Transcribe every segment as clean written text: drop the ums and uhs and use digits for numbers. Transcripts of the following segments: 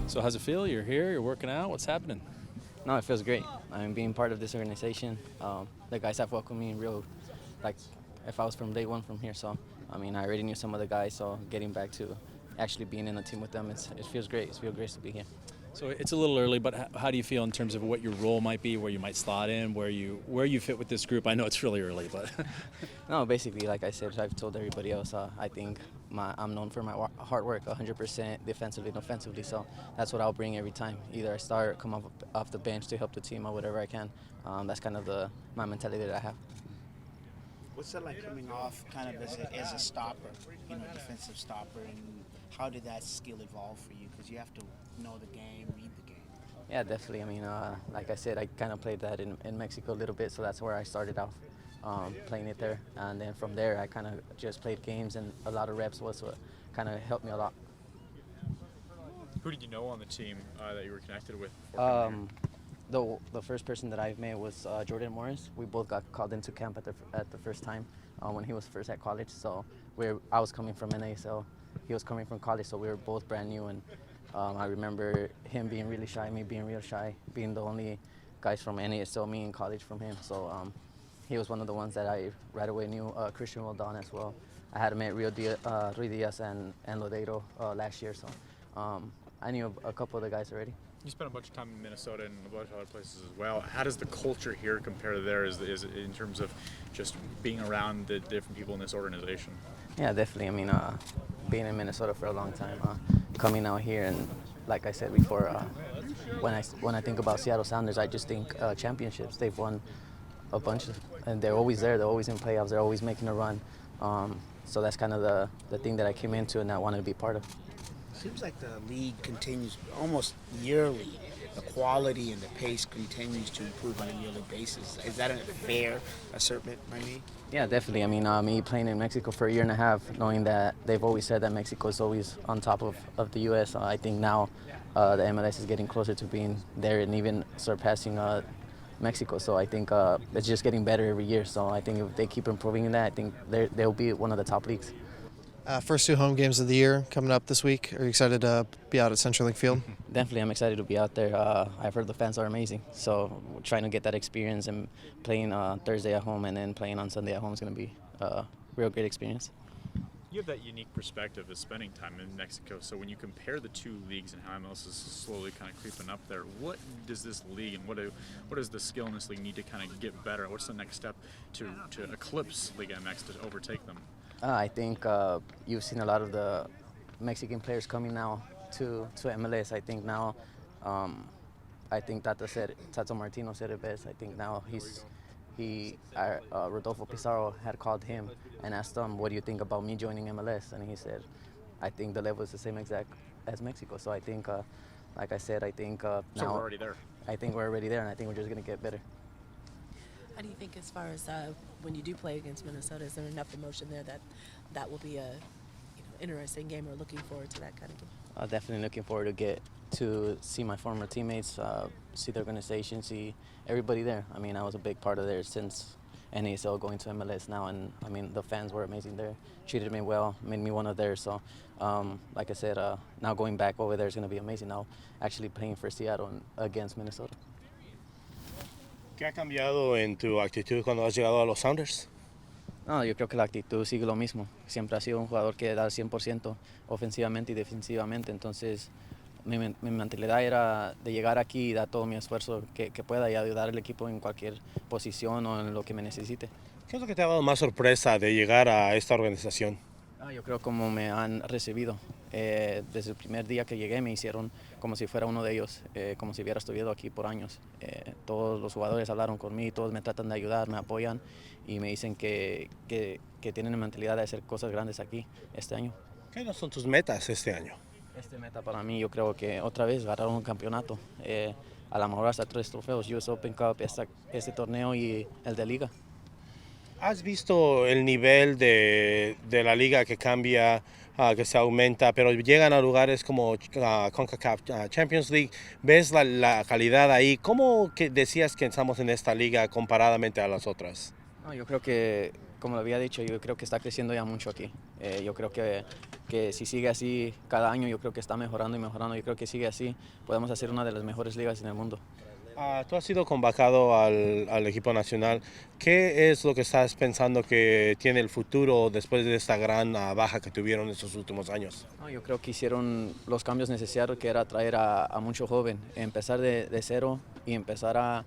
So how's it feel? You're here, you're working out, what's happening? No, it feels great. I mean, being part of this organization, the guys have welcomed me like if I was from day one from here. So, I mean, I already knew some of the guys. So, getting back to actually being in a team with them, it feels great. It feels great to be here. So it's a little early, but how do you feel in terms of what your role might be, where you might slot in, where you fit with this group? I know it's really early, but No, basically, like I said, I've told everybody else. I think I'm known for my hard work, 100% defensively and offensively. So that's what I'll bring every time. Either I start or come off the bench to help the team or whatever I can. That's kind of my mentality that I have. What's it like coming off kind of as a stopper, defensive stopper, and how did that skill evolve for you? Because you have to know the game, read the game. Yeah, definitely. I mean, like I said, I kind of played that in Mexico a little bit, so that's where I started off playing it there. And then from there, I kind of just played games, and a lot of reps was what kind of helped me a lot. Who did you know on the team that you were connected with? Before coming The first person that I met was Jordan Morris. We both got called into camp at the first time when he was first at college. So I was coming from NASL, he was coming from college, so we were both brand new. And I remember him being really shy, me being real shy, being the only guys from NASL, me in college from him. So he was one of the ones that I right away knew. Christian Roldan as well. I had met Rui Diaz and Lodeiro last year, so I knew a couple of the guys already. You spent a bunch of time in Minnesota and a bunch of other places as well. How does the culture here compare to there? Is it in terms of just being around the different people in this organization? Yeah, definitely. I mean, being in Minnesota for a long time, coming out here, and like I said before, when I think about Seattle Sounders, I just think championships. They've won a bunch, and they're always there. They're always in playoffs. They're always making a run. So that's kind of the thing that I came into and I wanted to be part of. Seems like the league continues almost yearly. The quality and the pace continues to improve on a yearly basis. Is that a fair assessment by me? Yeah, definitely. I mean, me playing in Mexico for a year and a half, knowing that they've always said that Mexico is always on top of the U.S., I think now the MLS is getting closer to being there and even surpassing Mexico. So I think it's just getting better every year. So I think if they keep improving in that, I think they'll be one of the top leagues. First two home games of the year coming up this week. Are you excited to be out at CenturyLink Field? Definitely, I'm excited to be out there. I've heard the fans are amazing, so we're trying to get that experience, and playing Thursday at home and then playing on Sunday at home is going to be a real great experience. You have that unique perspective of spending time in Mexico. So when you compare the two leagues and how MLS is slowly kind of creeping up there, what does this league and what does the skill in this league need to kind of get better? What's the next step to eclipse Liga MX, to overtake them? I think you've seen a lot of the Mexican players coming now to MLS. I think now, I think Tato Martino said it best. I think now Rodolfo Pizarro had called him and asked him, "What do you think about me joining MLS?" And he said, "I think the level is the same exact as Mexico." So I think, like I said, I think now So we're already there. I think we're already there, and I think we're just going to get better. How do you think, as far as when you do play against Minnesota, is there enough emotion there that will be a interesting game, or looking forward to that kind of game? Definitely looking forward to see my former teammates, see the organization, see everybody there. I mean, I was a big part of there since NASL going to MLS now, and I mean the fans were amazing there, treated me well, made me one of theirs. So, like I said, now going back over there is going to be amazing. Now, actually playing for Seattle against Minnesota. ¿Qué ha cambiado en tu actitud cuando has llegado a los Sounders? No, yo creo que la actitud sigue lo mismo. Siempre ha sido un jugador que da el 100% ofensivamente y defensivamente. Entonces, mi mentalidad era de llegar aquí y dar todo mi esfuerzo que pueda y ayudar al equipo en cualquier posición o en lo que me necesite. ¿Qué es lo que te ha dado más sorpresa de llegar a esta organización? Yo creo como me han recibido. Desde el primer día que llegué me hicieron como si fuera uno de ellos, como si hubiera estudiado aquí por años. Todos los jugadores hablaron conmigo, todos me tratan de ayudar, me apoyan y me dicen que tienen la mentalidad de hacer cosas grandes aquí este año. ¿Qué no son tus metas este año? Esta meta para mí, yo creo que otra vez ganar un campeonato. A lo mejor hasta 3 trofeos, US Open Cup, este torneo y el de Liga. ¿Has visto el nivel de la liga que cambia, que se aumenta, pero llegan a lugares como CONCACAF Champions League? ¿Ves la calidad ahí? ¿Cómo decías que estamos en esta liga comparadamente a las otras? No, yo creo que, como lo había dicho, yo creo que está creciendo ya mucho aquí. Yo creo que que si sigue así cada año, yo creo que está mejorando y mejorando. Yo creo que sigue así, podemos hacer una de las mejores ligas en el mundo. Tú has sido convocado al equipo nacional. ¿Qué es lo que estás pensando que tiene el futuro después de esta gran baja que tuvieron estos últimos años? No, yo creo que hicieron los cambios necesarios, que era traer a mucho joven, empezar de cero y empezar a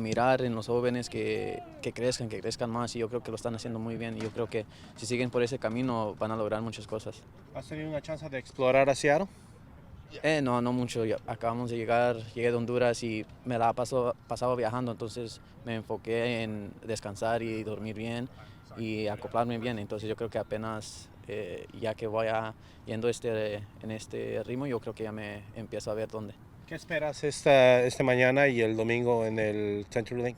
mirar en los jóvenes que crezcan más, y yo creo que lo están haciendo muy bien, y yo creo que si siguen por ese camino van a lograr muchas cosas. ¿Has tenido una chance de explorar a Seattle? No, no mucho. Acabamos de llegar, llegué de Honduras y me la pasado viajando, entonces me enfoqué en descansar y dormir bien y acoplarme bien. Entonces yo creo que apenas ya que vaya yendo en este ritmo, yo creo que ya me empiezo a ver dónde. ¿Qué esperas este mañana y el domingo en el CenturyLink?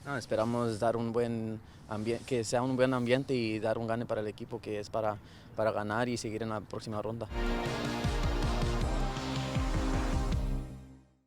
No, esperamos dar un buen ambiente, que sea un buen ambiente y dar un gane para el equipo, que es para ganar y seguir en la próxima ronda.